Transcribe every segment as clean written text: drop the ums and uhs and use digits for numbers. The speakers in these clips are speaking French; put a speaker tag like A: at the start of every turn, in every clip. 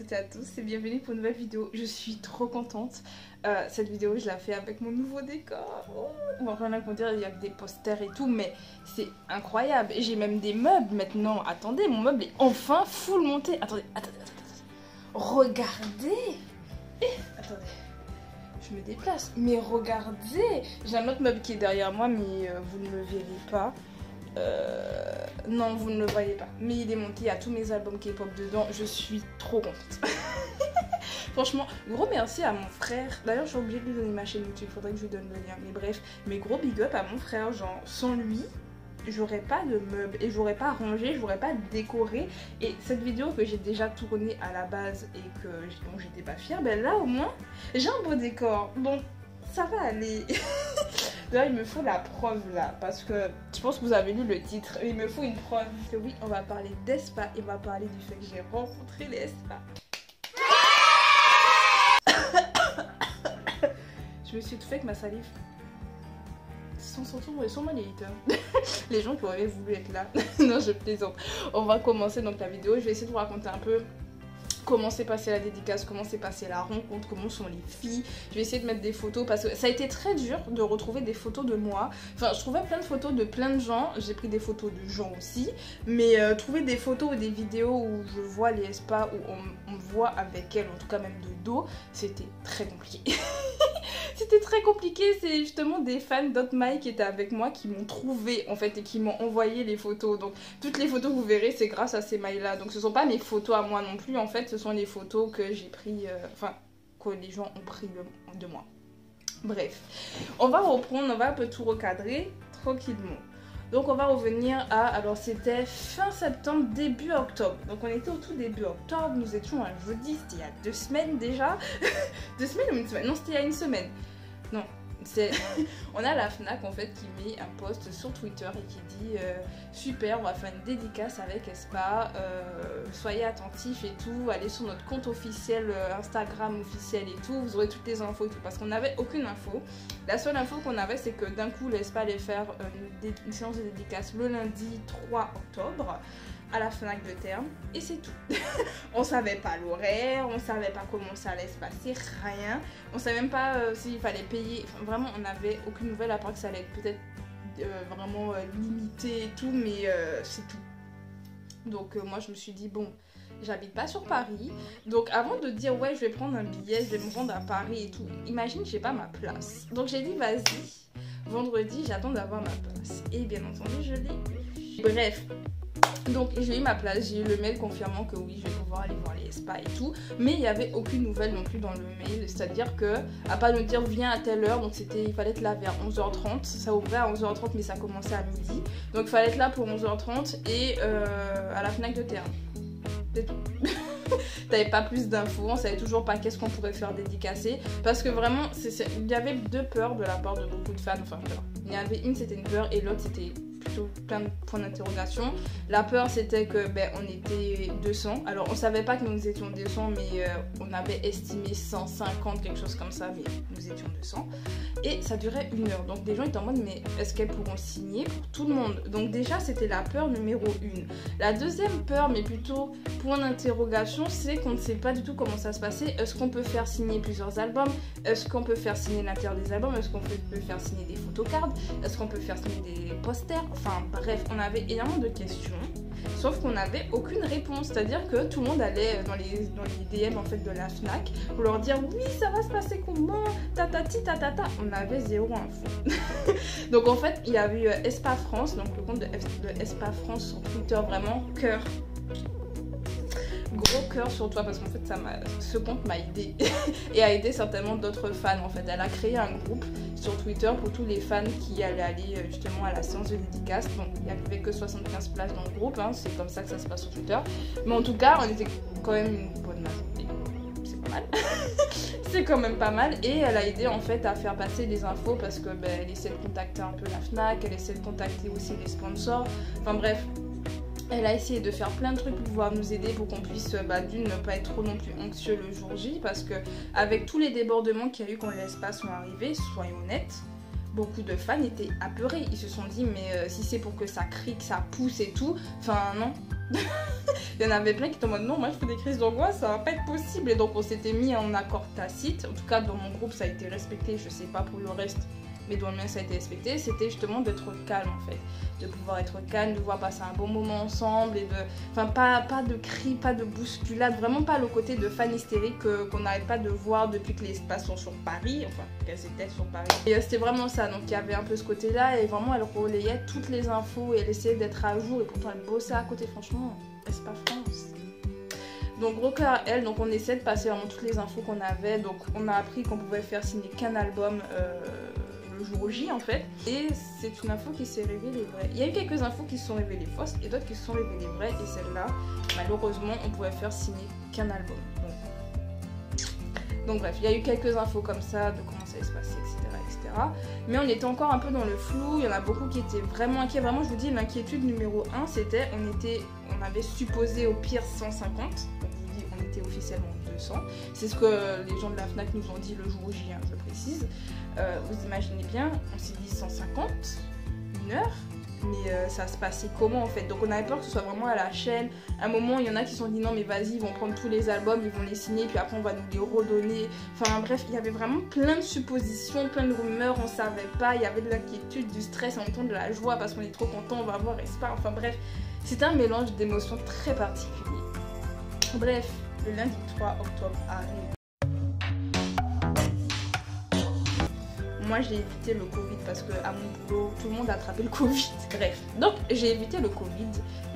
A: toutes et à tous et bienvenue pour une nouvelle vidéo. Je suis trop contente. Cette vidéo je la fais avec mon nouveau décor. Bon, rien à dire, il y a que des posters et tout, mais c'est incroyable. Et j'ai même des meubles maintenant. Attendez, mon meuble est enfin full monté. Attendez. Regardez. Attendez. Je me déplace. Mais regardez. J'ai un autre meuble qui est derrière moi, mais vous ne le verrez pas. Non, vous ne le voyez pas. Mais il est monté, il y a tous mes albums K-pop dedans. Je suis trop contente. Franchement, gros merci à mon frère. D'ailleurs, je suis obligée de lui donner ma chaîne YouTube. Il faudrait que je lui donne le lien. Mais bref, mes gros big up à mon frère. Genre, sans lui, j'aurais pas de meubles et j'aurais pas rangé, j'aurais pas décoré. Et cette vidéo que j'ai déjà tournée à la base et que dont j'étais pas fière, ben là au moins, j'ai un beau décor. Bon, ça va aller. Là, il me faut la preuve là, parce que je pense que vous avez lu le titre. Il me faut une preuve que oui, on va parler d'Aespa et on va parler du fait que j'ai rencontré les Aespa. Je me suis tout fait avec ma salive. Ils sont mal les haters. Les gens qui auraient voulu être là. Non, je plaisante. On va commencer donc la vidéo. Je vais essayer de vous raconter un peu comment s'est passée la dédicace, comment s'est passée la rencontre, comment sont les filles. Je vais essayer de mettre des photos parce que ça a été très dur de retrouver des photos de moi. Enfin, je trouvais plein de photos de plein de gens. J'ai pris des photos de gens aussi. Mais trouver des photos ou des vidéos où je vois les Aespa, où on me voit avec elles, en tout cas même de dos, c'était très compliqué. C'était très compliqué, c'est justement des fans d'Hotmai qui étaient avec moi qui m'ont trouvé en fait et qui m'ont envoyé les photos. Donc toutes les photos que vous verrez c'est grâce à ces mails là. Donc ce sont pas mes photos à moi non plus en fait, ce sont les photos que j'ai pris, enfin que les gens ont pris de moi. Bref, on va reprendre, on va un peu tout recadrer tranquillement. Donc on va revenir à, alors c'était fin septembre, début octobre. Donc on était au tout début octobre, nous étions un jeudi, c'était il y a 2 semaines déjà. 2 semaines ou une semaine? Non, c'était il y a une semaine. Non, c'est... On a la Fnac en fait qui met un post sur Twitter et qui dit super, on va faire une dédicace avec Aespa, soyez attentifs et tout, allez sur notre compte officiel, Instagram officiel et tout, vous aurez toutes les infos et tout, parce qu'on n'avait aucune info. La seule info qu'on avait c'est que d'un coup l'Aespa allait faire une séance de dédicace le lundi 3 octobre à la Fnac de Terme et c'est tout. On savait pas l'horaire, on savait pas comment ça allait se passer, rien. On savait même pas s'il fallait payer, enfin, vraiment on n'avait aucune nouvelle à part que ça allait être peut-être vraiment limité et tout, mais c'est tout. Donc moi je me suis dit bon, j'habite pas sur Paris, donc avant de dire ouais je vais prendre un billet, je vais me rendre à Paris et tout, imagine j'ai pas ma place. Donc j'ai dit vas-y, vendredi j'attends d'avoir ma place et bien entendu je l'ai eu. Bref. Donc j'ai eu ma place, j'ai eu le mail confirmant que oui je vais pouvoir aller voir les Aespa et tout, mais il n'y avait aucune nouvelle non plus dans le mail, c'est-à-dire que à part nous dire viens à telle heure, donc il fallait être là vers 11h30, ça ouvrait à 11h30 mais ça commençait à midi, donc il fallait être là pour 11h30 et à la Fnac de Terme, c'est tout. T'avais pas plus d'infos, on savait toujours pas qu'est-ce qu'on pourrait faire dédicacer, parce que vraiment il y avait 2 peurs de la part de beaucoup de fans, enfin peur. Il y avait une c'était une peur et l'autre c'était plutôt plein de points d'interrogation. La peur c'était que on était 200, alors on savait pas que nous étions 200 mais on avait estimé 150 quelque chose comme ça, mais nous étions 200 et ça durait 1 heure, donc des gens étaient en mode mais est-ce qu'elles pourront signer pour tout le monde? Donc déjà c'était la peur numéro 1. La deuxième peur, mais plutôt point d'interrogation, c'est qu'on ne sait pas du tout comment ça se passait. Est-ce qu'on peut faire signer plusieurs albums? Est-ce qu'on peut faire signer l'intérieur des albums? Est-ce qu'on peut faire signer des photocards? Est-ce qu'on peut faire signer des posters? Enfin bref, on avait énormément de questions, sauf qu'on n'avait aucune réponse. C'est-à-dire que tout le monde allait dans les DM en fait de la Fnac pour leur dire oui ça va se passer comment, tatati tatata. On avait zéro info. Donc en fait il y avait eu Aespa France, donc le compte de Aespa France sur Twitter, vraiment cœur. Gros cœur sur toi parce qu'en fait ce compte m'a aidé et a aidé certainement d'autres fans en fait. Elle a créé un groupe sur Twitter pour tous les fans qui allaient aller justement à la séance de dédicace. Donc il n'y avait que 75 places dans le groupe, hein. C'est comme ça que ça se passe sur Twitter. Mais en tout cas on était quand même une bonne majorité. C'est pas mal. C'est quand même pas mal et elle a aidé en fait à faire passer les infos parce que elle essaie de contacter un peu la Fnac, elle essaie de contacter aussi les sponsors. Enfin bref. Elle a essayé de faire plein de trucs pour pouvoir nous aider pour qu'on puisse d'une ne pas être trop non plus anxieux le jour J, parce que avec tous les débordements qu'il y a eu quand les Aespa sont arrivés, soyons honnêtes, beaucoup de fans étaient apeurés. Ils se sont dit mais si c'est pour que ça crie, que ça pousse et tout, enfin non. Il y en avait plein qui étaient en mode non, moi je fais des crises d'angoisse, ça va pas être possible. Et donc on s'était mis en accord tacite. En tout cas dans mon groupe ça a été respecté, je sais pas pour le reste, mais dans le mien ça a été respecté. C'était justement d'être calme en fait, de pouvoir être calme, de pouvoir passer un bon moment ensemble et de, enfin pas de cris, pas de bousculade, vraiment pas le côté de fan hystérique qu'on n'arrête pas de voir depuis que les espaces sont sur Paris, enfin qu'elles étaient sur Paris. Et c'était vraiment ça, donc il y avait un peu ce côté là et vraiment elle relayait toutes les infos et elle essayait d'être à jour et pourtant elle bossait à côté, franchement. C'est pas France. Donc gros cœur à elle, donc on essaie de passer vraiment toutes les infos qu'on avait. Donc on a appris qu'on pouvait faire signer qu'un album le jour J en fait. Et c'est une info qui s'est révélée vraie. Il y a eu quelques infos qui se sont révélées fausses et d'autres qui se sont révélées vraies. Et celle-là, malheureusement, on pouvait faire signer qu'un album. Donc bref, il y a eu quelques infos comme ça de comment ça allait se passer, etc. Mais on était encore un peu dans le flou, il y en a beaucoup qui étaient vraiment inquiets. Vraiment, je vous dis, l'inquiétude numéro 1, c'était, on avait supposé au pire 150. Donc je vous dis, on était officiellement 200. C'est ce que les gens de la FNAC nous ont dit le jour J, hein, je précise. Vous imaginez bien, on s'est dit 150, une heure. Mais ça se passait comment en fait? Donc on avait peur que ce soit vraiment à la chaîne. À un moment il y en a qui se sont dit non mais vas-y, ils vont prendre tous les albums, ils vont les signer puis après on va nous les redonner. Enfin bref, il y avait vraiment plein de suppositions, plein de rumeurs, on savait pas. Il y avait de l'inquiétude, du stress, en même temps de la joie parce qu'on est trop content, on va voir Aespa. Enfin bref, c'était un mélange d'émotions très particulier. Bref, le lundi 3 octobre arrive. Moi j'ai évité le Covid parce que à mon boulot tout le monde a attrapé le Covid. Bref, donc j'ai évité le Covid.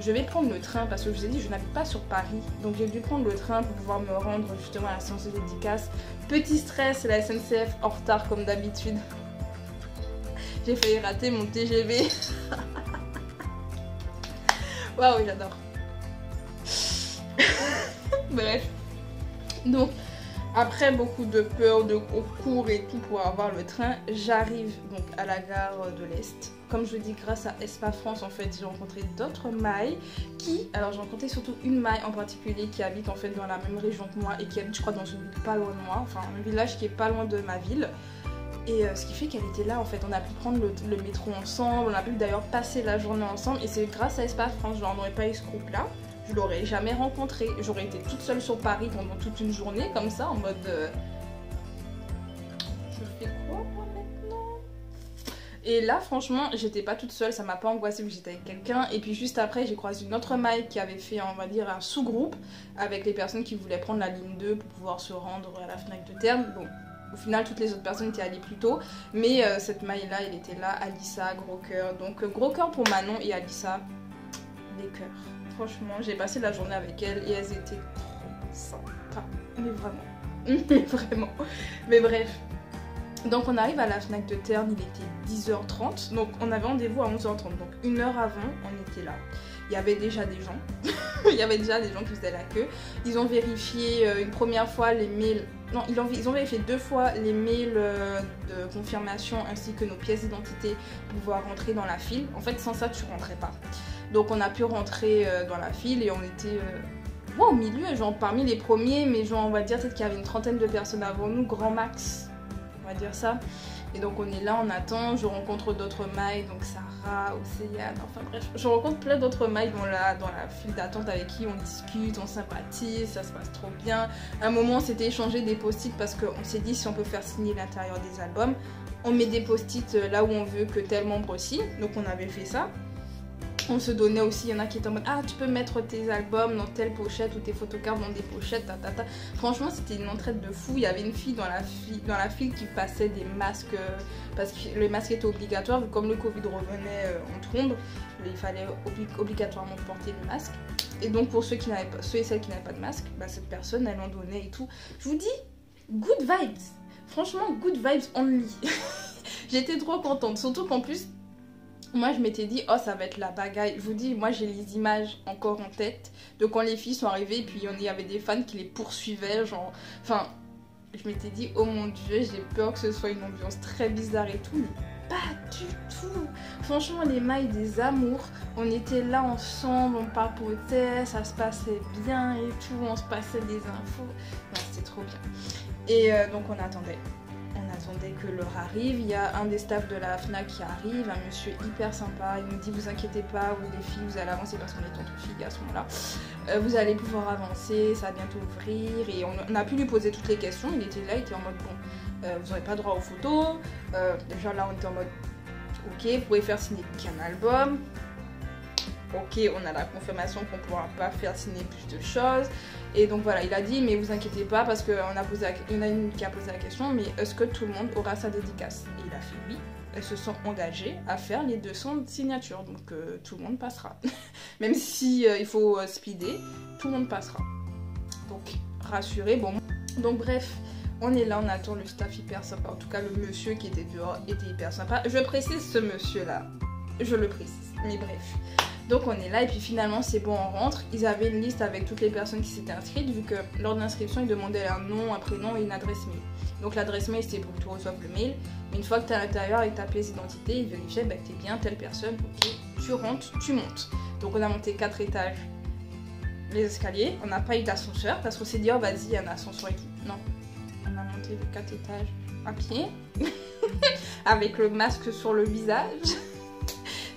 A: Je vais prendre le train parce que je vous ai dit je n'habite pas sur Paris. Donc j'ai dû prendre le train pour pouvoir me rendre justement à la séance de dédicace. Petit stress, la SNCF en retard comme d'habitude. J'ai failli rater mon TGV. Waouh, j'adore. Bref. Donc après beaucoup de peur, de concours et tout pour avoir le train, j'arrive donc à la gare de l'Est. Comme je vous dis, grâce à Aespa France, en fait, j'ai rencontré d'autres mailles qui... Alors j'ai rencontré surtout une maille en particulier qui habite en fait dans la même région que moi et qui habite je crois dans une ville pas loin de moi, enfin un village qui est pas loin de ma ville. Et ce qui fait qu'elle était là en fait, on a pu prendre le métro ensemble, on a pu d'ailleurs passer la journée ensemble et c'est grâce à Aespa France, je n'aurais pas eu ce groupe là. Je l'aurais jamais rencontré, j'aurais été toute seule sur Paris pendant toute une journée comme ça en mode je fais quoi moi maintenant? Et là franchement j'étais pas toute seule, ça m'a pas angoissée vu que j'étais avec quelqu'un. Et puis juste après j'ai croisé une autre maille qui avait fait on va dire un sous-groupe avec les personnes qui voulaient prendre la ligne 2 pour pouvoir se rendre à la FNAC de Terne. Bon, au final toutes les autres personnes étaient allées plus tôt, mais cette maille là elle était là, Alissa, gros cœur. Donc gros cœur pour Manon et Alissa, des cœurs. Franchement, j'ai passé la journée avec elles et elles étaient trop sympas. Mais vraiment. Mais vraiment. Mais bref. Donc on arrive à la FNAC de Terne, il était 10h30. Donc on avait rendez-vous à 11h30. Donc une heure avant, on était là. Il y avait déjà des gens. Il y avait déjà des gens qui faisaient la queue. Ils ont vérifié une première fois les mails. Non, ils ont vérifié 2 fois les mails de confirmation ainsi que nos pièces d'identité pour pouvoir rentrer dans la file. En fait, sans ça, tu rentrais pas. Donc on a pu rentrer dans la file et on était au milieu, genre parmi les premiers, mais genre on va dire peut-être qu'il y avait une trentaine de personnes avant nous, grand max, on va dire ça. Et donc on est là, on attend, je rencontre d'autres mailles, donc Sarah, Océane, enfin bref, je rencontre plein d'autres mailles dans la file d'attente avec qui on discute, on sympathise, ça se passe trop bien. À un moment on s'était échangé des post-it parce qu'on s'est dit si on peut faire signer l'intérieur des albums, on met des post-it là où on veut que tel membre aussi, donc on avait fait ça. On se donnait aussi, il y en a qui étaient en mode ah tu peux mettre tes albums dans telle pochette ou tes photocards dans des pochettes, ta. Franchement c'était une entraide de fou. Il y avait une fille dans la file qui passait des masques parce que le masque était obligatoire, comme le Covid revenait en trombe, il fallait obligatoirement porter le masque. Et donc pour ceux et celles qui n'avaient pas de masque, bah, cette personne elle en donnait et tout. Je vous dis, good vibes, franchement good vibes only. J'étais trop contente, surtout qu'en plus moi je m'étais dit oh ça va être la bagaille. Je vous dis, moi j'ai les images encore en tête de quand les filles sont arrivées et puis il y avait des fans qui les poursuivaient, genre, enfin je m'étais dit oh mon dieu, j'ai peur que ce soit une ambiance très bizarre et tout, mais pas du tout. Franchement les mailles des amours, on était là ensemble, on papotait, ça se passait bien et tout, on se passait des infos, non, c'était trop bien. Et donc on attendait attendait que l'heure arrive. Il y a un des staffs de la FNAC qui arrive, un monsieur hyper sympa. Il nous dit vous inquiétez pas, vous les filles, vous allez avancer parce qu'on est entre filles à ce moment-là. Vous allez pouvoir avancer, ça va bientôt ouvrir. Et on a pu lui poser toutes les questions. Il était là, il était en mode bon, vous n'aurez pas droit aux photos. Déjà là, on était en mode ok, vous pouvez faire signer qu'un album. Ok, on a la confirmation qu'on ne pourra pas faire signer plus de choses. Et donc voilà, il a dit, mais vous inquiétez pas, parce qu'il y en a une qui a posé la question, mais est-ce que tout le monde aura sa dédicace? Et il a fait oui. Elles se sont engagées à faire les 200 signatures, donc tout le monde passera. Même si il faut speeder, tout le monde passera. Donc, rassurez, bon. Donc bref, on est là, on attend le staff hyper sympa. En tout cas, le monsieur qui était dehors était hyper sympa. Je précise ce monsieur-là, je le précise, mais bref. Donc on est là et puis finalement c'est bon, on rentre. Ils avaient une liste avec toutes les personnes qui s'étaient inscrites vu que lors de l'inscription ils demandaient un nom, un prénom et une adresse mail. Donc l'adresse mail c'était pour que tu reçoives le mail. Mais une fois que tu es à l'intérieur avec ta pièce d'identité, ils vérifiaient que tu es bien telle personne. Ok, tu rentres, tu montes. Donc on a monté 4 étages les escaliers. On n'a pas eu d'ascenseur parce qu'on s'est dit oh vas-y il y a un ascenseur et tout. Non, on a monté les 4 étages à pied avec le masque sur le visage.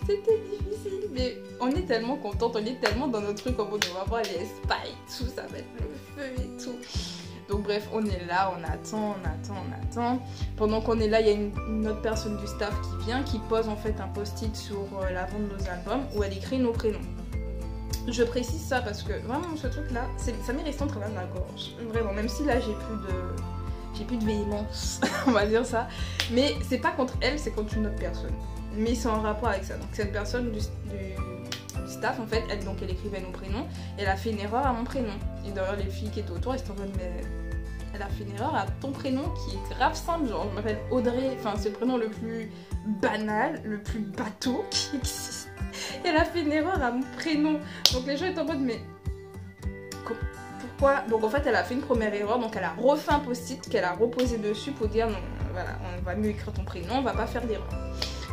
A: C'était difficile, mais on est tellement contente, on est tellement dans notre truc, on va voir les spas et tout, ça va être le feu et tout. Donc bref, on est là, on attend. Pendant qu'on est là, il y a une autre personne du staff qui vient, qui pose en fait un post-it sur l'avant de nos albums où elle écrit nos prénoms. Je précise ça parce que vraiment ce truc là, ça m'est resté en travers de la gorge. Vraiment, même si là j'ai plus de véhémence, on va dire ça. Mais c'est pas contre elle, c'est contre une autre personne. Mais c'est en rapport avec ça. Donc cette personne du staff, en fait, elle écrivait nos prénoms. Elle a fait une erreur à mon prénom. Et d'ailleurs, les filles qui étaient autour, elles étaient en mode, mais elle a fait une erreur à ton prénom qui est grave simple. Genre, je m'appelle Audrey. Enfin, c'est le prénom le plus banal, le plus bateau qui existe. Et elle a fait une erreur à mon prénom. Donc les gens étaient en mode, mais pourquoi? Donc en fait, elle a fait une première erreur. Donc elle a refait un post-it qu'elle a reposé dessus pour dire, non, voilà, on va mieux écrire ton prénom, on va pas faire d'erreur.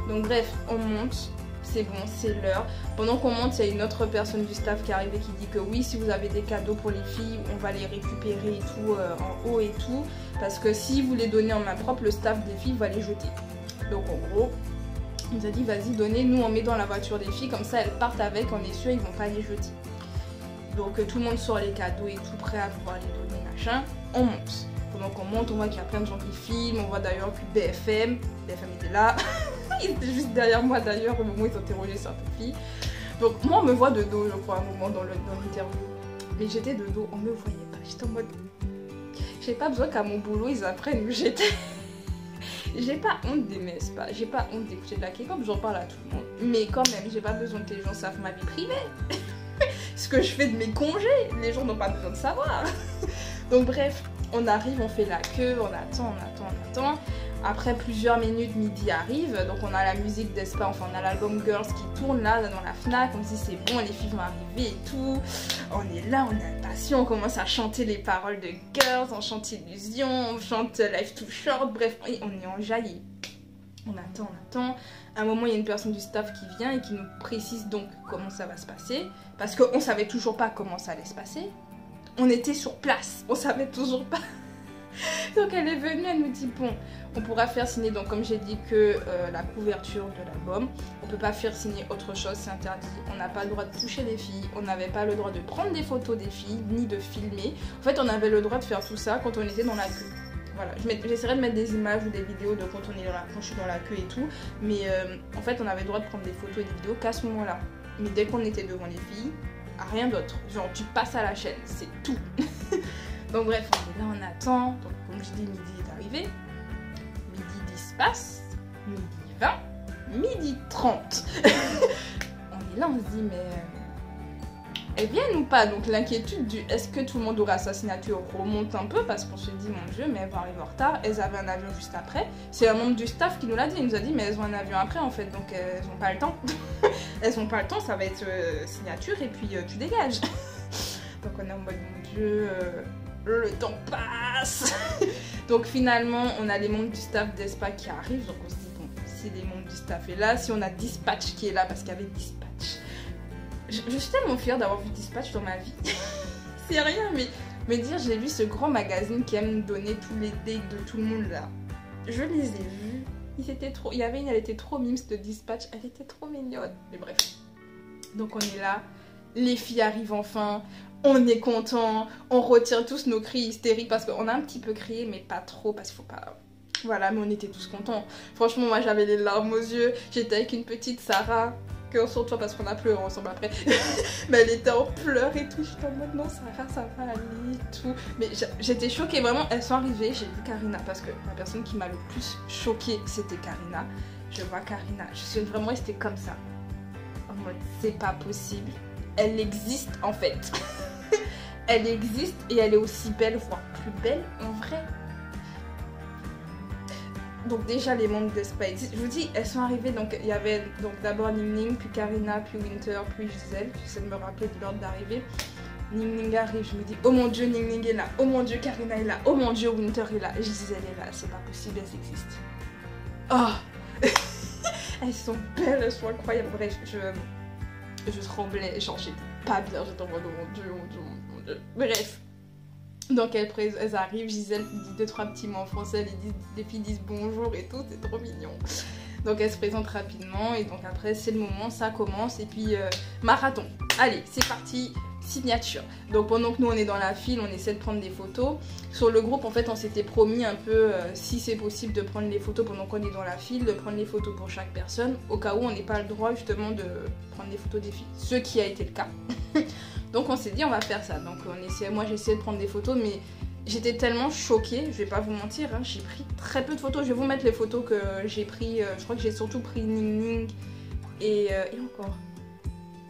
A: Donc bref, on monte, c'est bon, c'est l'heure. Pendant qu'on monte, il y a une autre personne du staff qui est arrivée qui dit que oui, si vous avez des cadeaux pour les filles, on va les récupérer et tout en haut et tout. Parce que si vous les donnez en main propre, le staff des filles va les jeter. Donc en gros, il nous a dit vas-y, donnez, nous on met dans la voiture des filles, comme ça elles partent avec, on est sûr, ils vont pas les jeter. Donc tout le monde sort les cadeaux et tout, prêt à pouvoir les donner, machin. On monte. Pendant qu'on monte, on voit qu'il y a plein de gens qui filment, on voit d'ailleurs que BFM était là. Il était juste derrière moi d'ailleurs au moment où ils interrogeaient certaines filles. Donc moi on me voit de dos je crois à un moment dans l'interview. Mais j'étais de dos, on me voyait pas. J'étais en mode... J'ai pas besoin qu'à mon boulot ils apprennent où j'étais. J'ai pas honte d'aimer Spa, j'ai pas honte d'écouter de la K-pop, j'en parle à tout le monde. Mais quand même, j'ai pas besoin que les gens savent ma vie privée. Ce que je fais de mes congés, les gens n'ont pas besoin de savoir. Donc bref, on arrive, on fait la queue, on attend. Après plusieurs minutes, midi arrive, donc on a la musique d'Espa, enfin on a l'album Girls qui tourne là dans la FNAC, on se dit c'est bon, les filles vont arriver et tout. On est là, on est impatient, on commence à chanter les paroles de Girls, on chante Illusion, on chante Life Too Short, bref, on est enjaillé. On attend. À un moment, il y a une personne du staff qui vient et qui nous précise donc comment ça va se passer, parce qu'on savait toujours pas comment ça allait se passer. On était sur place, on savait toujours pas. Donc elle est venue, elle nous dit bon, on pourra faire signer, donc comme j'ai dit que la couverture de l'album, on peut pas faire signer autre chose, c'est interdit, on n'a pas le droit de toucher les filles, on n'avait pas le droit de prendre des photos des filles, ni de filmer. En fait on avait le droit de faire tout ça quand on était dans la queue. Voilà, j'essaierai de mettre des images ou des vidéos de quand je suis dans la queue et tout, mais en fait on avait le droit de prendre des photos et des vidéos qu'à ce moment là. Mais dès qu'on était devant les filles, rien d'autre, genre tu passes à la chaîne, c'est tout. Donc bref, on est là, on attend. Donc comme je dis, midi est arrivé. Midi 10 passe. Midi 20. Midi 30. On est là, on se dit, mais elles viennent ou pas? Donc l'inquiétude du est-ce que tout le monde aura sa signature remonte un peu parce qu'on se dit, mon Dieu, mais elles vont arriver en retard. Elles avaient un avion juste après. C'est un membre du staff qui nous l'a dit. Il nous a dit, mais elles ont un avion après en fait. Donc elles n'ont pas le temps. Elles n'ont pas le temps, ça va être signature et puis tu dégages. Donc on est en mode, mon Dieu... le temps passe. Donc finalement on a les membres du staff d'Espa qui arrivent. Donc on se dit bon, si les membres du staff est là, si on a Dispatch qui est là parce qu'il y avait Dispatch. Je suis tellement fière d'avoir vu Dispatch dans ma vie. C'est rien, mais me dire j'ai lu ce grand magazine qui aime nous donner tous les dates de tout le monde là. je les ai vus. Il y avait une, elle était trop mimes de Dispatch, elle était trop mignonne. Mais bref. Donc on est là, les filles arrivent enfin, on est content, on retire tous nos cris hystériques parce qu'on a un petit peu crié, mais pas trop parce qu'il faut pas... Voilà, mais on était tous contents. Franchement, moi j'avais les larmes aux yeux, j'étais avec une petite Sarah, que sur toi parce qu'on a pleuré ensemble après. Mais elle était en pleurs et tout, j'étais en mode non Sarah, ça va aller et tout. Mais j'étais choquée, vraiment, elles sont arrivées, j'ai vu Karina parce que la personne qui m'a le plus choquée c'était Karina. Je vois Karina, je suis vraiment restée comme ça. En mode c'est pas possible, elle existe en fait. Elle existe et elle est aussi belle, voire plus belle en vrai. Donc déjà les membres de Spice, je vous dis, elles sont arrivées, donc il y avait donc d'abord Ning Ning, puis Karina, puis Winter, puis Giselle. J'essaie de me rappeler de l'ordre d'arrivée. Ning Ning arrive, je me dis, oh mon dieu, Ning Ning est là, oh mon dieu, Karina est là, oh mon dieu, Winter est là, Giselle est là, c'est pas possible, elles existent. Oh. Elles sont belles, elles sont incroyables. Bref, je tremblais, genre j'étais pas bien, j'étais en mode oh mon dieu, mon dieu, mon dieu. Bref. Donc elles arrivent, Giselle dit 2-3 petits mots en français, les filles disent bonjour et tout, c'est trop mignon. Donc elles se présentent rapidement et donc après c'est le moment, ça commence et puis marathon. Allez, c'est parti, signature. Donc pendant que nous on est dans la file, on essaie de prendre des photos. Sur le groupe en fait on s'était promis un peu, si c'est possible de prendre les photos pendant qu'on est dans la file, de prendre les photos pour chaque personne, au cas où on n'ait pas le droit justement de prendre les photos des filles. Ce qui a été le cas. Donc on s'est dit on va faire ça. Donc moi j'ai essayé de prendre des photos mais j'étais tellement choquée, je vais pas vous mentir, hein, j'ai pris très peu de photos. Je vais vous mettre les photos que j'ai pris, je crois que j'ai surtout pris Ning Ning et encore.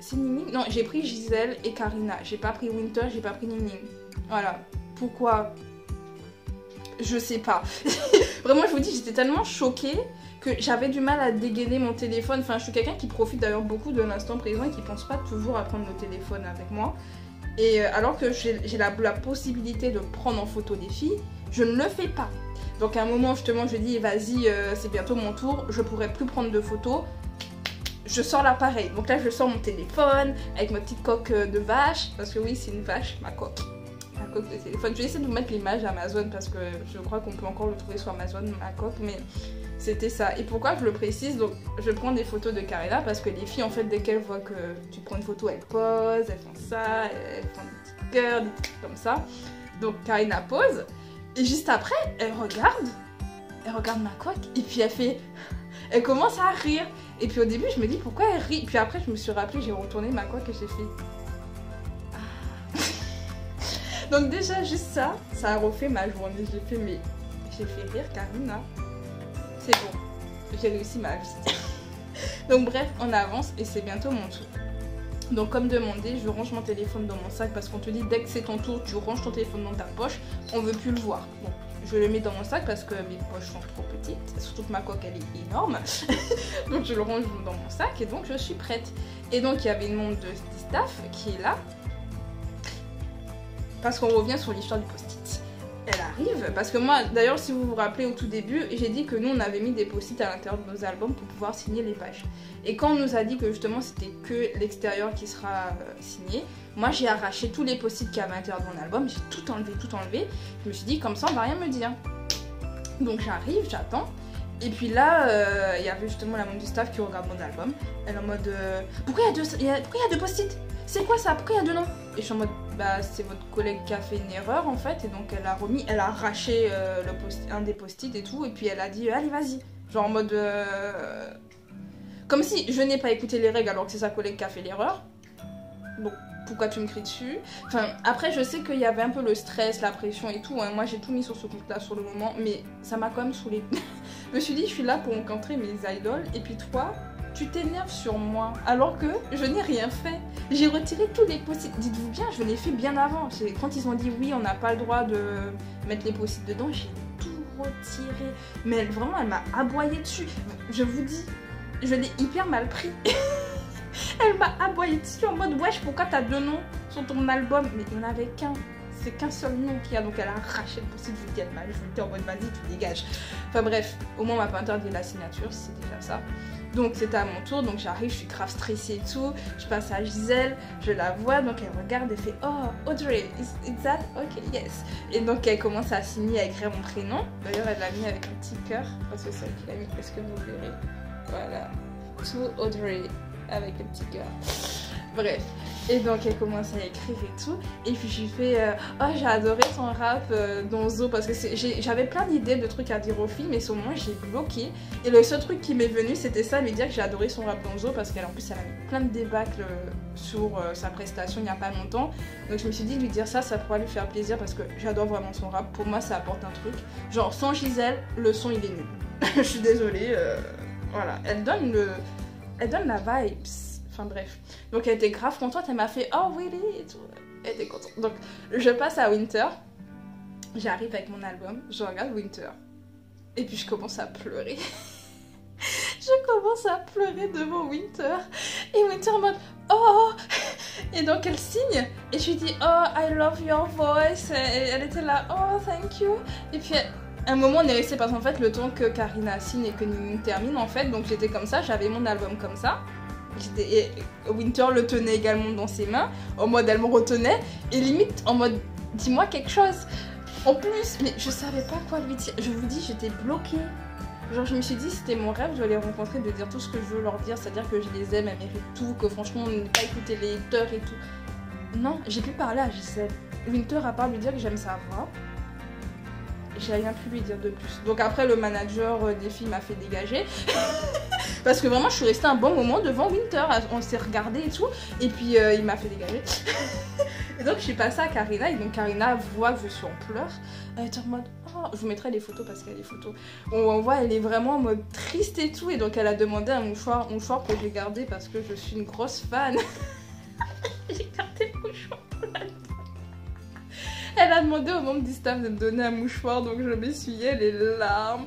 A: C'est Ning Ning? Non, j'ai pris Giselle et Karina. J'ai pas pris Winter, j'ai pas pris Ning Ning. Voilà. Pourquoi? Je sais pas. Vraiment je vous dis j'étais tellement choquée que j'avais du mal à dégainer mon téléphone. Enfin, je suis quelqu'un qui profite d'ailleurs beaucoup de l'instant présent et qui pense pas toujours à prendre le téléphone avec moi. Et alors que j'ai la possibilité de prendre en photo des filles, je ne le fais pas. Donc à un moment, justement, je dis, vas-y, c'est bientôt mon tour, je pourrai plus prendre de photos. Je sors l'appareil. Donc là, je sors mon téléphone avec ma petite coque de vache. Parce que oui, c'est une vache, ma coque. Ma coque de téléphone. Je vais essayer de vous mettre l'image Amazon parce que je crois qu'on peut encore le trouver sur Amazon, ma coque. Mais c'était ça. Et pourquoi je le précise? Donc je prends des photos de Karina parce que les filles en fait dès qu'elles voient que tu prends une photo elles posent, elles font ça, elles font des petits cœurs, des trucs comme ça. Donc Karina pose et juste après elle regarde ma coque et puis elle commence à rire. Et puis au début je me dis pourquoi elle rit. Puis après je me suis rappelé, j'ai retourné ma coque et j'ai fait ah. Donc déjà juste ça a refait ma journée. J'ai fait rire Karina. C'est bon, j'ai réussi ma vie. Donc bref, on avance et c'est bientôt mon tour. Donc comme demandé, je range mon téléphone dans mon sac parce qu'on te dit dès que c'est ton tour, tu ranges ton téléphone dans ta poche, on veut plus le voir. Bon, je le mets dans mon sac parce que mes poches sont trop petites, surtout que ma coque elle est énorme. Donc je le range dans mon sac et donc je suis prête. Et donc il y avait une membre du staff qui est là. Parce qu'on revient sur l'histoire du post-it. Elle arrive, parce que moi, d'ailleurs, si vous vous rappelez au tout début, j'ai dit que nous, on avait mis des post-it à l'intérieur de nos albums pour pouvoir signer les pages. Et quand on nous a dit que justement, c'était que l'extérieur qui sera signé, moi, j'ai arraché tous les post-it qu'il y avait à l'intérieur de mon album, j'ai tout enlevé. Je me suis dit, comme ça, on va rien me dire. Donc j'arrive, j'attends. Et puis là, il y avait justement la membre du staff qui regarde mon album. Elle est en mode, pourquoi il y a deux post-it? C'est quoi ça? Pourquoi il y a deux noms? Et je suis en mode, bah c'est votre collègue qui a fait une erreur en fait. Et donc elle a arraché un des post-it et tout. Et puis elle a dit, allez vas-y. Genre en mode, comme si je n'ai pas écouté les règles alors que c'est sa collègue qui a fait l'erreur. Bon, pourquoi tu me cries dessus? Enfin, après je sais qu'il y avait un peu le stress, la pression et tout. Hein. Moi j'ai tout mis sur ce compte-là sur le moment. Mais ça m'a quand même saoulée. Je me suis dit, je suis là pour rencontrer mes idoles. Et puis toi, tu t'énerves sur moi alors que je n'ai rien fait. J'ai retiré tous les post-it. Dites-vous bien, je l'ai fait bien avant. Quand ils ont dit oui, on n'a pas le droit de mettre les post-it dedans, j'ai tout retiré. Mais vraiment, elle m'a aboyé dessus. Je vous dis, je l'ai hyper mal pris. Elle m'a aboyé dessus en mode wesh, pourquoi t'as deux noms sur ton album? Mais il n'y en avait qu'un. c'est qu'un seul nom qu'il y a, donc elle a arraché le possible, je lui dis elle m'a, je lui dis en mode vas-y tu dégages. Enfin bref, au moins on m'a pas interdit la signature, c'est déjà ça. Donc c'était à mon tour, donc j'arrive, je suis grave stressée et tout, je passe à Gisèle, je la vois, donc elle regarde et fait oh Audrey, is that? Ok, yes. Et donc elle commence à signer, à écrire mon prénom, d'ailleurs elle l'a mis avec un petit cœur, parce que c'est elle qui l'a mis, est-ce que vous verrez? Voilà, to Audrey, avec le petit cœur. Bref, et donc elle commence à écrire et tout, et puis je lui fais oh j'ai adoré ton rap dans Zo, parce que j'avais plein d'idées de trucs à dire aux filles, mais sur moi j'ai bloqué, et le seul truc qui m'est venu c'était ça, lui dire que j'ai adoré son rap dans Zo, parce qu'en plus elle a eu plein de débâcles sur sa prestation il n'y a pas longtemps, donc je me suis dit de lui dire ça pourrait lui faire plaisir, parce que j'adore vraiment son rap, pour moi ça apporte un truc, genre sans Gisèle, le son il est nul, je suis désolée, voilà, elle donne la vibe. Enfin bref, donc elle était grave contente, elle m'a fait oh really et tout, elle était contente. Donc je passe à Winter, j'arrive avec mon album, je regarde Winter, et puis je commence à pleurer. Je commence à pleurer devant Winter, et Winter en mode oh, et donc elle signe, et je lui dis oh I love your voice, et elle était là oh thank you, et puis un moment on est resté parce qu'en fait le temps que Karina signe et que Nini termine en fait, donc j'étais comme ça, j'avais mon album comme ça. Et Winter le tenait également dans ses mains, en mode elle me retenait, et limite en mode dis-moi quelque chose. En plus, mais je savais pas quoi lui dire, je vous dis j'étais bloquée. Genre je me suis dit c'était mon rêve, je dois les rencontrer, de dire tout ce que je veux leur dire, c'est-à-dire que je les aime, elles méritent tout, que franchement on n'a pas écouté les haters et tout. Non, j'ai pu parler à Gisèle. Winter à part lui dire que j'aime sa voix, j'ai rien pu lui dire de plus. Donc après le manager des filles m'a fait dégager. Parce que vraiment je suis restée un bon moment devant Winter, on s'est regardé et tout, et puis il m'a fait dégager. Et donc je suis passée à Karina, et donc Karina voit que je suis en pleurs, elle est en mode oh, je vous mettrai les photos parce qu'il y a des photos. On voit elle est vraiment en mode triste et tout, et donc elle a demandé un mouchoir que j'ai gardé parce que je suis une grosse fan. J'ai gardé le mouchoir pour la... Elle a demandé au membre du staff de me donner un mouchoir, donc je m'essuyais les larmes.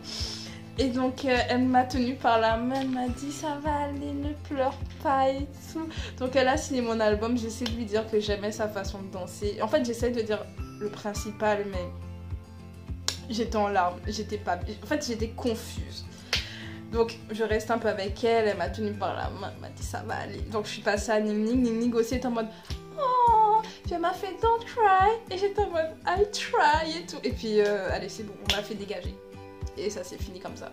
A: Et donc elle m'a tenue par la main, elle m'a dit ça va aller, ne pleure pas et tout. Donc elle a signé mon album, j'essaie de lui dire que j'aimais sa façon de danser. En fait j'essaie de dire le principal, mais j'étais en larmes, j'étais pas... En fait j'étais confuse. Donc je reste un peu avec elle, elle m'a tenue par la main, elle m'a dit ça va aller. Donc je suis passée à Ning Ning, Ning Ning aussi était en mode oh, puis elle m'a fait don't cry, et j'étais en mode I try et tout. Et puis allez c'est bon, on m'a fait dégager. Et ça s'est fini comme ça.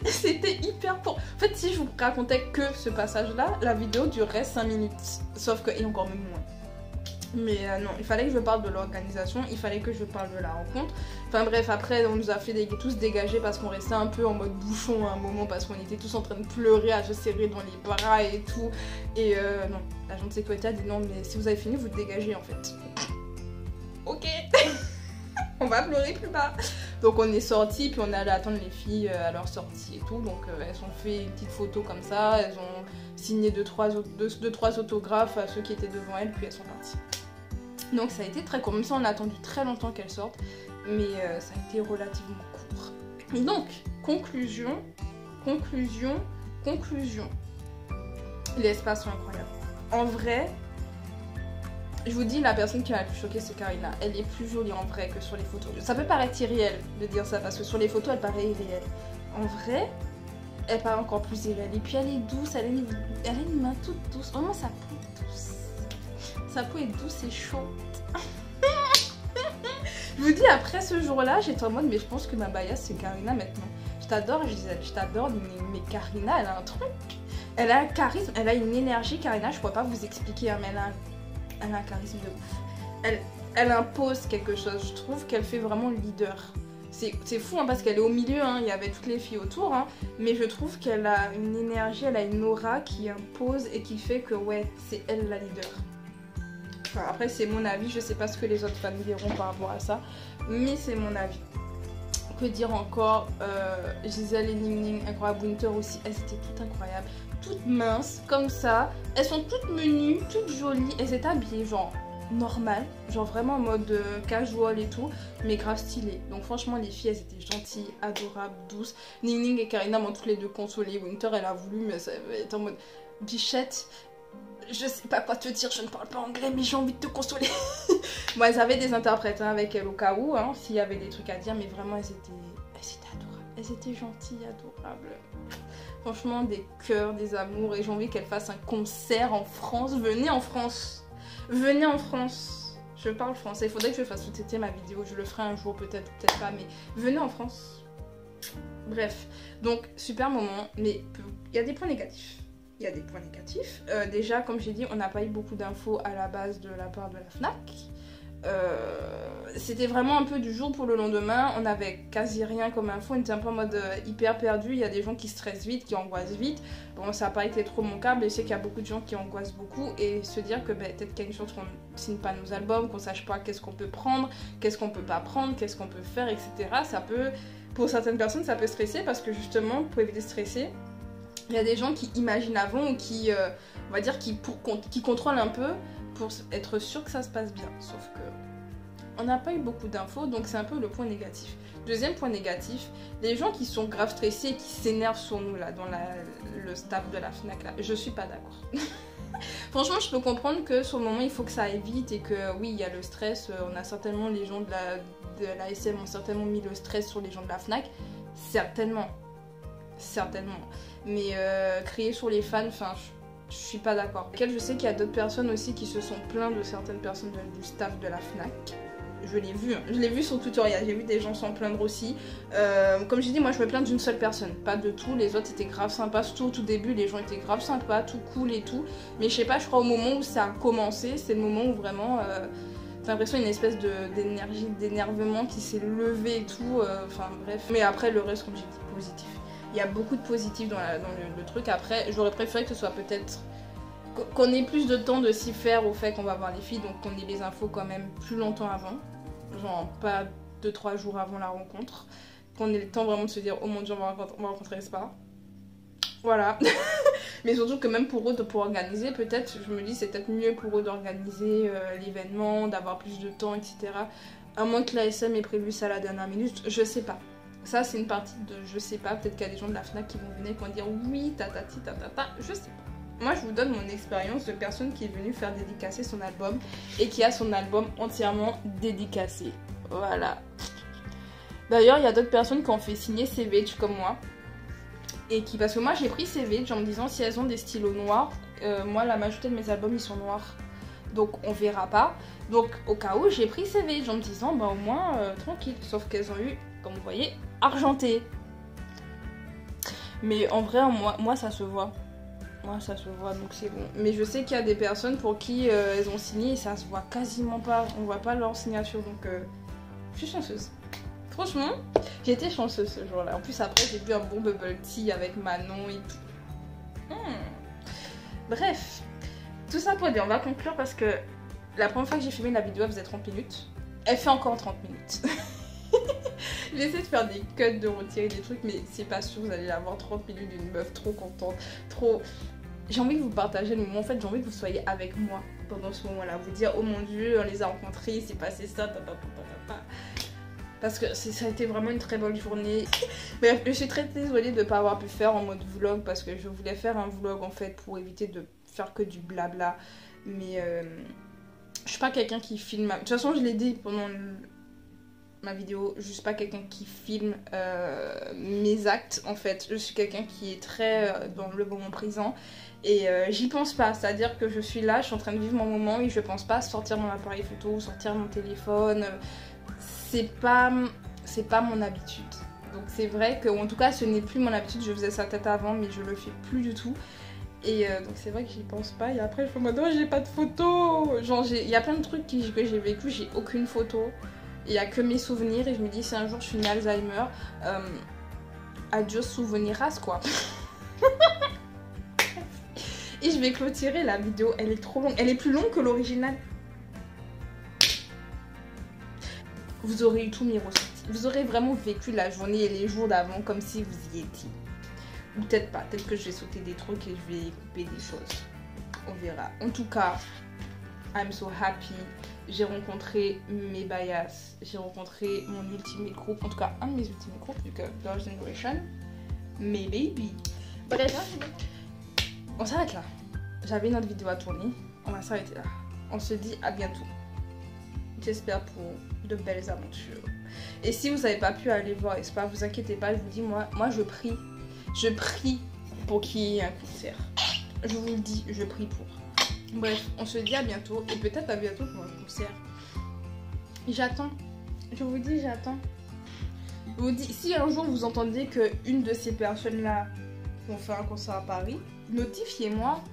A: C'était hyper pour... En fait, si je vous racontais que ce passage-là, la vidéo durerait 5 minutes. Sauf que... Et encore même moins. Mais non, il fallait que je parle de l'organisation, il fallait que je parle de la rencontre. Enfin bref, après, on nous a fait tous dégager parce qu'on restait un peu en mode bouchon à un moment, parce qu'on était tous en train de pleurer, à se serrer dans les bras et tout. Et non, l'agent de sécurité a dit non, mais si vous avez fini, vous dégagez en fait. Ok. On va pleurer plus bas. Donc on est sortis, puis on est allé attendre les filles à leur sortie et tout. Donc elles ont fait une petite photo comme ça, elles ont signé 2-3 autographes à ceux qui étaient devant elles, puis elles sont parties. Donc ça a été très court, même si on a attendu très longtemps qu'elles sortent, mais ça a été relativement court. Donc, conclusion. Les espaces sont incroyables. En vrai, je vous dis, la personne qui m'a le plus choquée, c'est Karina. Elle est plus jolie en vrai que sur les photos. Ça peut paraître irréel de dire ça, parce que sur les photos, elle paraît irréelle. En vrai, elle paraît encore plus irréelle. Et puis elle est douce, elle a une main toute douce. Vraiment, sa peau est douce. Sa peau est douce et chaude. Je vous dis, après ce jour-là, j'étais en mode, mais je pense que ma bias, c'est Karina maintenant. Je t'adore, Gisèle, je t'adore, mais Karina, elle a un truc. Elle a un charisme, elle a une énergie, Karina, je pourrais pas vous expliquer, hein, mais elle a un charisme de ouf. Elle impose quelque chose, je trouve qu'elle fait vraiment le leader. C'est fou hein, parce qu'elle est au milieu, hein, il y avait toutes les filles autour, hein, mais je trouve qu'elle a une énergie, elle a une aura qui impose et qui fait que ouais, c'est elle la leader. Enfin, après c'est mon avis, je sais pas ce que les autres fans diront par rapport à ça, mais c'est mon avis. Que dire encore, Gisèle et Ning Ning, incroyable, Winter aussi, elles étaient toutes incroyables, toutes minces, comme ça, elles sont toutes menues, toutes jolies, elles étaient habillées genre normal, genre vraiment en mode casual et tout, mais grave stylé. Donc franchement les filles elles étaient gentilles, adorables, douces. Ning Ning et Karina m'ont toutes les deux consolées. Winter elle a voulu mais ça était en mode bichette, je sais pas quoi te dire, je ne parle pas anglais, mais j'ai envie de te consoler. Bon, elles avaient des interprètes hein, avec elles au cas où, hein, s'il y avait des trucs à dire, mais vraiment, elles étaient adorables. Elles étaient gentilles, adorables. Franchement, des cœurs, des amours, et j'ai envie qu'elles fassent un concert en France. Venez en France. Venez en France. Je parle français. Il faudrait que je fasse sous-titrer ma vidéo. Je le ferai un jour, peut-être, peut-être pas, mais venez en France. Bref, donc super moment, mais il y a des points négatifs. Il y a des points négatifs. Déjà, comme j'ai dit, on n'a pas eu beaucoup d'infos à la base de la part de la FNAC. C'était vraiment un peu du jour pour le lendemain. On avait quasi rien comme info. On était un peu en mode hyper perdu. Il y a des gens qui stressent vite, qui angoissent vite. Bon, ça n'a pas été trop mon cas, mais je sais qu'il y a beaucoup de gens qui angoissent beaucoup. Et se dire que peut-être qu'il y a une chance qu'on ne signe pas nos albums, qu'on sache pas qu'est-ce qu'on peut prendre, qu'est-ce qu'on peut pas prendre, qu'est-ce qu'on peut faire, etc. Ça peut, pour certaines personnes, ça peut stresser parce que justement, pour éviter de stresser, il y a des gens qui imaginent avant ou qui, on va dire, qui contrôlent un peu pour être sûr que ça se passe bien. Sauf que on n'a pas eu beaucoup d'infos, donc c'est un peu le point négatif. Deuxième point négatif, les gens qui sont grave stressés et qui s'énervent sur nous là, dans le staff de la FNAC là, je suis pas d'accord. Franchement, je peux comprendre que sur le moment il faut que ça aille vite et que oui, il y a le stress. On a certainement, les gens de la SM ont certainement mis le stress sur les gens de la FNAC. Certainement. Mais crier sur les fans, enfin, je suis pas d'accord. Je sais qu'il y a d'autres personnes aussi qui se sont plaintes de certaines personnes du staff de la FNAC. Je l'ai vu sur tutoriel, j'ai vu des gens s'en plaindre aussi. Comme j'ai dit, moi je me plains d'une seule personne, pas de tout. Les autres étaient grave sympas, surtout au tout début, les gens étaient grave sympas, tout cool et tout. Mais je sais pas, je crois au moment où ça a commencé, c'est le moment où vraiment t'as l'impression une espèce d'énergie, d'énervement qui s'est levé et tout. Enfin bref. Mais après le reste, comme j'ai dit, positif. Il y a beaucoup de positifs dans le truc. Après, j'aurais préféré que ce soit peut-être qu'on ait plus de temps de s'y faire au fait qu'on va voir les filles, donc qu'on ait les infos quand même plus longtemps avant. Genre pas 2-3 jours avant la rencontre. Qu'on ait le temps vraiment de se dire oh mon dieu, on va rencontrer Spa. Voilà. Mais surtout que même pour eux, pour organiser, peut-être, je me dis c'est peut-être mieux pour eux d'organiser l'événement, d'avoir plus de temps, etc. À moins que la SM ait prévu ça à la dernière minute, je sais pas. Ça, c'est une partie de je sais pas. Peut-être qu'il y a des gens de la FNAC qui vont venir et qui vont dire oui, tatati, tatata, je sais pas. Moi, je vous donne mon expérience de personne qui est venue faire dédicacer son album et qui a son album entièrement dédicacé. Voilà. D'ailleurs, il y a d'autres personnes qui ont fait signer Savage comme moi. Et qui, parce que moi, j'ai pris Savage en me disant si elles ont des stylos noirs, moi, la majorité de mes albums, ils sont noirs. Donc, on verra pas. Donc, au cas où, j'ai pris Savage en me disant, bah au moins, tranquille. Sauf qu'elles ont eu, comme vous voyez, argenté. Mais en vrai, moi ça se voit. Moi ça se voit, donc c'est bon. Mais je sais qu'il y a des personnes pour qui elles ont signé et ça se voit quasiment pas. On voit pas leur signature, donc je suis chanceuse. Franchement, j'ai été chanceuse ce jour-là. En plus après j'ai bu un bon bubble tea avec Manon et tout. Bref, tout ça pour dire, on va conclure parce que la première fois que j'ai filmé la vidéo elle faisait 30 minutes. Elle fait encore 30 minutes. J'essaie de faire des cuts, de retirer des trucs, mais c'est pas sûr, vous allez avoir 30 minutes d'une meuf trop contente, trop... J'ai envie que vous partagez le moment, en fait, j'ai envie que vous soyez avec moi pendant ce moment-là, vous dire, oh mon dieu, on les a rencontrés, c'est passé ça, parce que ça a été vraiment une très bonne journée. Bref, je suis très désolée de ne pas avoir pu faire en mode vlog, parce que je voulais faire un vlog, en fait, pour éviter de faire que du blabla, mais je suis pas quelqu'un qui filme... De toute façon, je l'ai dit pendant ma vidéo, je suis pas quelqu'un qui filme mes actes en fait, je suis quelqu'un qui est très dans le moment présent et j'y pense pas, c'est à dire que je suis là, je suis en train de vivre mon moment et je pense pas sortir mon appareil photo, sortir mon téléphone, c'est pas mon habitude. Donc c'est vrai que, en tout cas ce n'est plus mon habitude, je faisais ça peut-être avant mais je le fais plus du tout. Et donc c'est vrai que j'y pense pas et après je fais moi non j'ai pas de photos, genre il y a plein de trucs que j'ai vécu, j'ai aucune photo. Il n'y a que mes souvenirs et je me dis si un jour je suis une Alzheimer, adieu souveniras quoi. Et je vais clôturer la vidéo, elle est trop longue, elle est plus longue que l'original. Vous aurez eu tous mes ressentis, vous aurez vraiment vécu la journée et les jours d'avant comme si vous y étiez. Ou peut-être pas, peut-être que je vais sauter des trucs et je vais couper des choses. On verra. En tout cas, I'm so happy. J'ai rencontré mes bias, j'ai rencontré mon ultimate groupe, en tout cas un de mes ultimate groupes, vu que Girls' Generation, mes baby. Bref, on s'arrête là. j'avais une autre vidéo à tourner. On va s'arrêter là. On se dit à bientôt. J'espère pour de belles aventures. Et si vous n'avez pas pu aller voir Aespa, vous inquiétez pas, je vous dis, moi je prie. Je prie pour qu'il y ait un concert. Je vous le dis, je prie pour. Bref, on se dit à bientôt. Et peut-être à bientôt pour un concert. J'attends. Je vous dis, j'attends. Je vous dis, si un jour vous entendez qu'une de ces personnes-là vont faire un concert à Paris, notifiez-moi.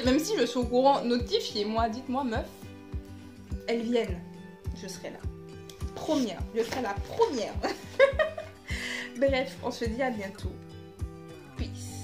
A: Même si je suis au courant, notifiez-moi. Dites-moi, meuf, elles viennent. Je serai là. Première. Je serai la première. Bref, on se dit à bientôt. Peace.